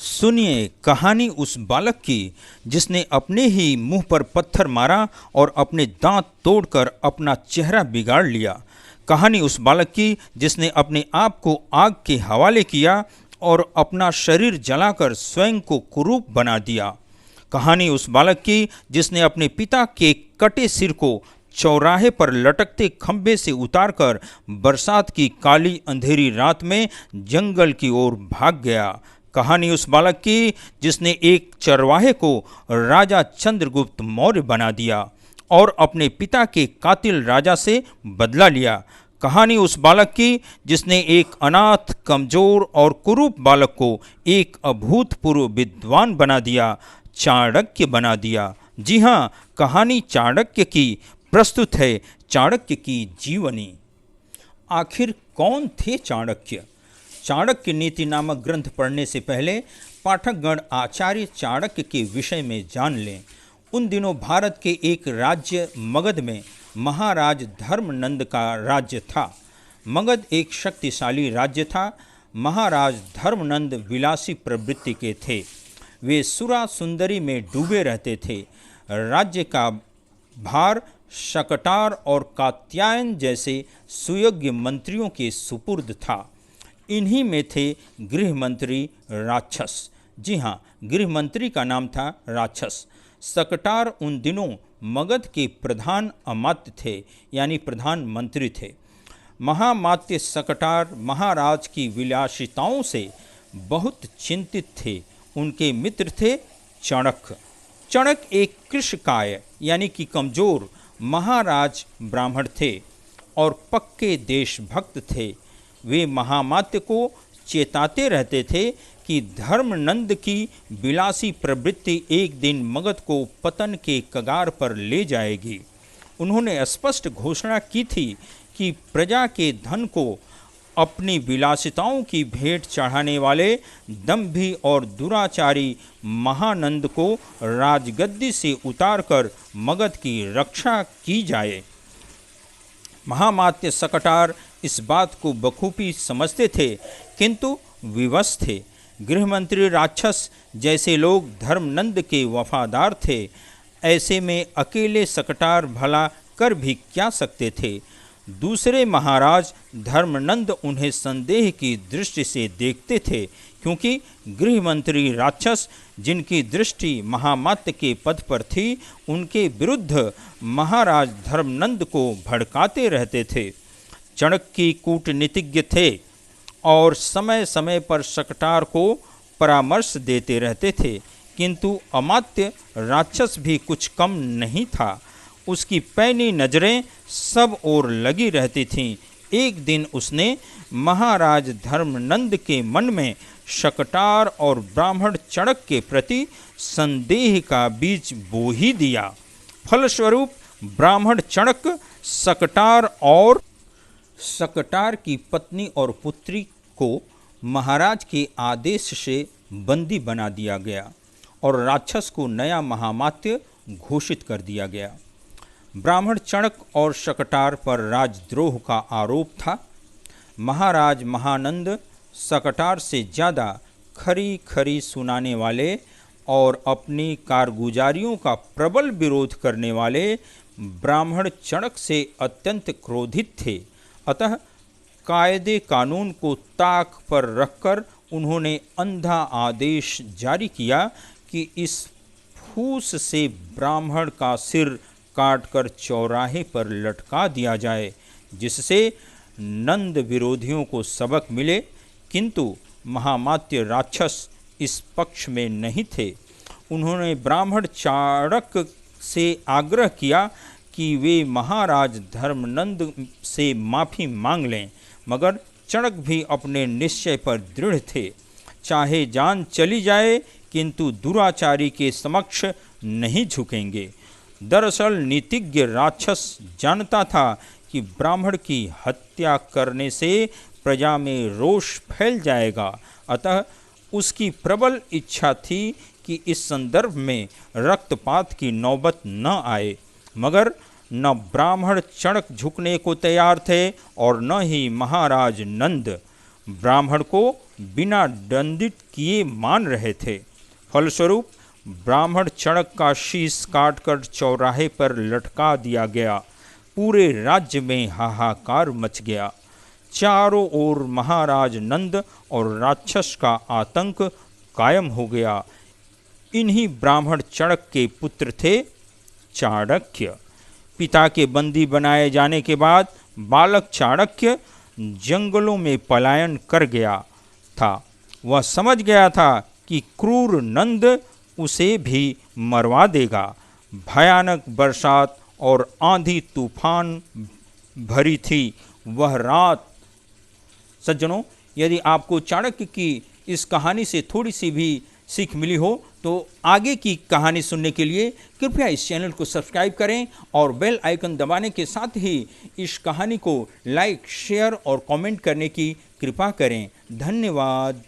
सुनिए कहानी उस बालक की जिसने अपने ही मुंह पर पत्थर मारा और अपने दांत तोड़कर अपना चेहरा बिगाड़ लिया। कहानी उस बालक की जिसने अपने आप को आग के हवाले किया और अपना शरीर जलाकर स्वयं को कुरूप बना दिया। कहानी उस बालक की जिसने अपने पिता के कटे सिर को चौराहे पर लटकते खंभे से उतारकर बरसात की काली अंधेरी रात में जंगल की ओर भाग गया। कहानी उस बालक की जिसने एक चरवाहे को राजा चंद्रगुप्त मौर्य बना दिया और अपने पिता के कातिल राजा से बदला लिया। कहानी उस बालक की जिसने एक अनाथ, कमजोर और कुरूप बालक को एक अभूतपूर्व विद्वान बना दिया, चाणक्य बना दिया। जी हाँ, कहानी चाणक्य की प्रस्तुत है चाणक्य की जीवनी। आखिर कौन थे चाणक्य? चाणक्य नीति नामक ग्रंथ पढ़ने से पहले पाठकगण आचार्य चाणक्य के विषय में जान लें। उन दिनों भारत के एक राज्य मगध में महाराज धर्मनंद का राज्य था। मगध एक शक्तिशाली राज्य था। महाराज धर्मनंद विलासी प्रवृत्ति के थे। वे सुरा सुंदरी में डूबे रहते थे। राज्य का भार शकटार और कात्यायन जैसे सुयोग्य मंत्रियों के सुपुर्द था। इन्हीं में थे गृह मंत्री राक्षस। जी हाँ, गृह मंत्री का नाम था राक्षस। शकटार उन दिनों मगध के प्रधान अमात्य थे, यानी प्रधानमंत्री थे। महामात्य शकटार महाराज की विलासिताओं से बहुत चिंतित थे। उनके मित्र थे चाणक्य। चाणक्य एक कृशकाय यानी कि कमजोर महाराज ब्राह्मण थे और पक्के देशभक्त थे। वे महामात्य को चेताते रहते थे कि धर्मनंद की विलासी प्रवृत्ति एक दिन मगध को पतन के कगार पर ले जाएगी। उन्होंने स्पष्ट घोषणा की थी कि प्रजा के धन को अपनी विलासिताओं की भेंट चढ़ाने वाले दंभी और दुराचारी महानंद को राजगद्दी से उतारकर मगध की रक्षा की जाए। महामात्य शकटार इस बात को बखूबी समझते थे, किंतु विवश थे। गृहमंत्री राक्षस जैसे लोग धर्मनंद के वफादार थे। ऐसे में अकेले शकटार भला कर भी क्या सकते थे। दूसरे महाराज धर्मनंद उन्हें संदेह की दृष्टि से देखते थे, क्योंकि गृहमंत्री राक्षस जिनकी दृष्टि महामात्य के पद पर थी, उनके विरुद्ध महाराज धर्मनंद को भड़काते रहते थे। चाणक्य कूटनीतिज्ञ थे और समय समय पर शकटार को परामर्श देते रहते थे, किंतु अमात्य राक्षस भी कुछ कम नहीं था। उसकी पैनी नज़रें सब ओर लगी रहती थीं। एक दिन उसने महाराज धर्मनंद के मन में शकटार और ब्राह्मण चाणक्य के प्रति संदेह का बीज बो ही दिया। फलस्वरूप ब्राह्मण चाणक्य शकटार की पत्नी और पुत्री को महाराज के आदेश से बंदी बना दिया गया और राक्षस को नया महामात्य घोषित कर दिया गया। ब्राह्मण चाणक्य और शकटार पर राजद्रोह का आरोप था। महाराज महानंद शकटार से ज़्यादा खरी खरी सुनाने वाले और अपनी कारगुजारियों का प्रबल विरोध करने वाले ब्राह्मण चाणक्य से अत्यंत क्रोधित थे। अतः कायदे कानून को ताक पर रखकर उन्होंने अंधा आदेश जारी किया कि इस फूस से ब्राह्मण का सिर काटकर चौराहे पर लटका दिया जाए, जिससे नंद विरोधियों को सबक मिले। किंतु महामात्य राक्षस इस पक्ष में नहीं थे। उन्होंने ब्राह्मण चाणक्य से आग्रह किया कि वे महाराज धर्मनंद से माफ़ी मांग लें, मगर चाणक्य भी अपने निश्चय पर दृढ़ थे। चाहे जान चली जाए, किंतु दुराचारी के समक्ष नहीं झुकेंगे। दरअसल नीतिज्ञ राक्षस जानता था कि ब्राह्मण की हत्या करने से प्रजा में रोष फैल जाएगा। अतः उसकी प्रबल इच्छा थी कि इस संदर्भ में रक्तपात की नौबत न आए, मगर न ब्राह्मण चाणक्य झुकने को तैयार थे और न ही महाराज नंद। ब्राह्मण को बिना दंडित किए मान रहे थे। फलस्वरूप ब्राह्मण चणक का शीश काटकर चौराहे पर लटका दिया गया। पूरे राज्य में हाहाकार मच गया। चारों ओर महाराज नंद और राक्षस का आतंक कायम हो गया। इन्हीं ब्राह्मण चणक के पुत्र थे चाणक्य। पिता के बंदी बनाए जाने के बाद बालक चाणक्य जंगलों में पलायन कर गया था। वह समझ गया था कि क्रूर नंद उसे भी मरवा देगा। भयानक बरसात और आंधी तूफान भरी थी वह रात। सज्जनों, यदि आपको चाणक्य की इस कहानी से थोड़ी सी भी सीख मिली हो तो आगे की कहानी सुनने के लिए कृपया इस चैनल को सब्सक्राइब करें और बेल आइकन दबाने के साथ ही इस कहानी को लाइक, शेयर और कमेंट करने की कृपा करें। धन्यवाद।